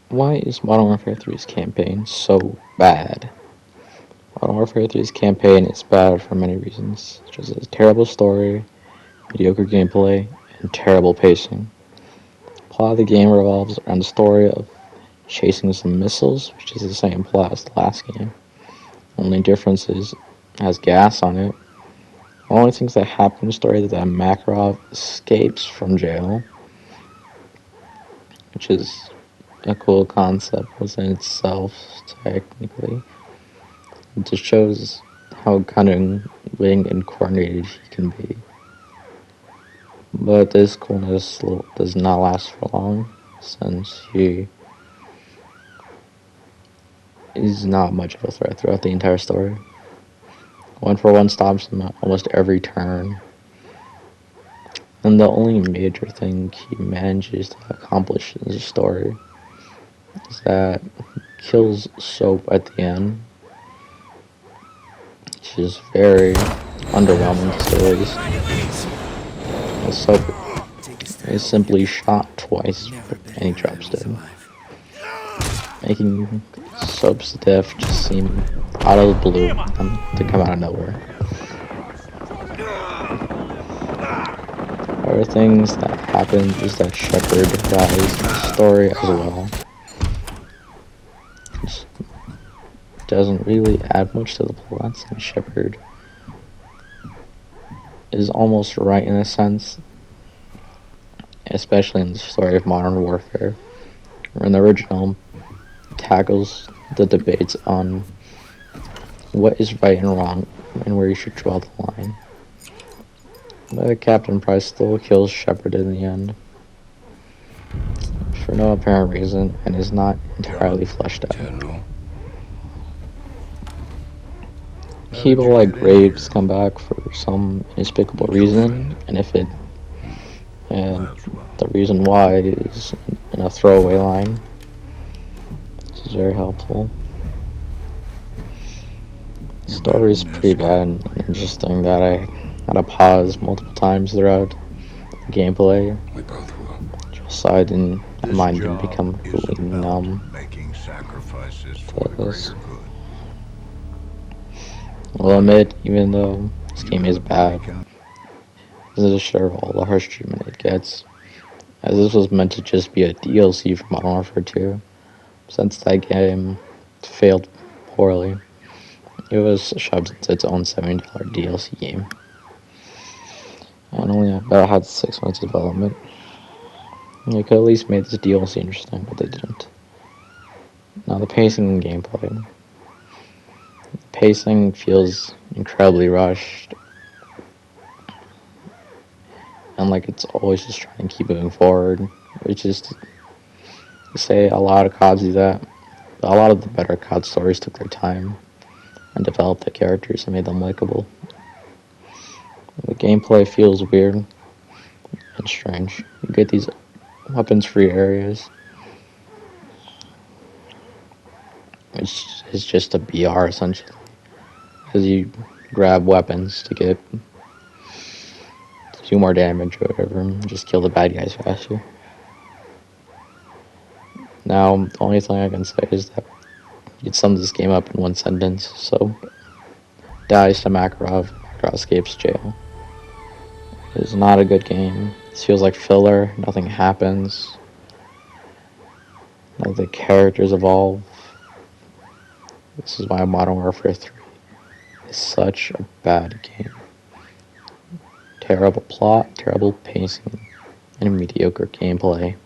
Why is Modern Warfare 3's campaign so bad? Modern Warfare 3's campaign is bad for many reasons, such as a terrible story, mediocre gameplay, and terrible pacing. The plot of the game revolves around the story of chasing some missiles, which is the same plot as the last game. Only difference is it has gas on it. The only things that happen in the story is that Makarov escapes from jail, which is a cool concept within itself, technically. It just shows how cunning, wing, and coordinated he can be. But this coolness does not last for long, since he is not much of a threat throughout the entire story. 141 stops him at almost every turn, and the only major thing he manages to accomplish in the story is that he kills Soap at the end, which is very underwhelming to say the least. Soap is simply shot twice and he drops dead, making Soap's death just seem out of the blue to come out of nowhere. Other things that happen is that Shepard dies in the story as well. Which doesn't really add much to the plot, since Shepard is almost right in a sense, especially in the story of Modern Warfare. In the original, tackles the debates on what is right and wrong and where you should draw the line. But Captain Price still kills Shepard in the end, for no apparent reason, and is not entirely fleshed out. General. People like Graves come back for some inexplicable reason, and the reason why is in a throwaway line, which is very helpful. The story is pretty bad and interesting that I had to pause multiple times throughout the gameplay. We both will. Just so I didn't, my mind didn't become completely numb making sacrifices to for the this. greater good. I'll admit, even though this game is bad, this is a share of all the harsh treatment it gets, as this was meant to just be a DLC for Modern Warfare 2. Since that game failed poorly, it was shoved into its own $70 DLC game, and only about had 6 months of development. They could at least made this DLC interesting, but they didn't. Now the pacing and gameplay. The pacing feels incredibly rushed, and like it's always just trying to keep moving forward, which is to say a lot of CODs do that. But a lot of the better COD stories took their time and developed the characters and made them likable. The gameplay feels weird and strange. You get these weapons-free areas, which is just a BR essentially, because you grab weapons to do more damage or whatever, and just kill the bad guys faster. Now, the only thing I can say is that you'd sum this game up in one sentence. So, dies to Makarov escapes jail. It is not a good game. This feels like filler, nothing happens. None of the characters evolve. This is why Modern Warfare 3 is such a bad game. Terrible plot, terrible pacing, and mediocre gameplay.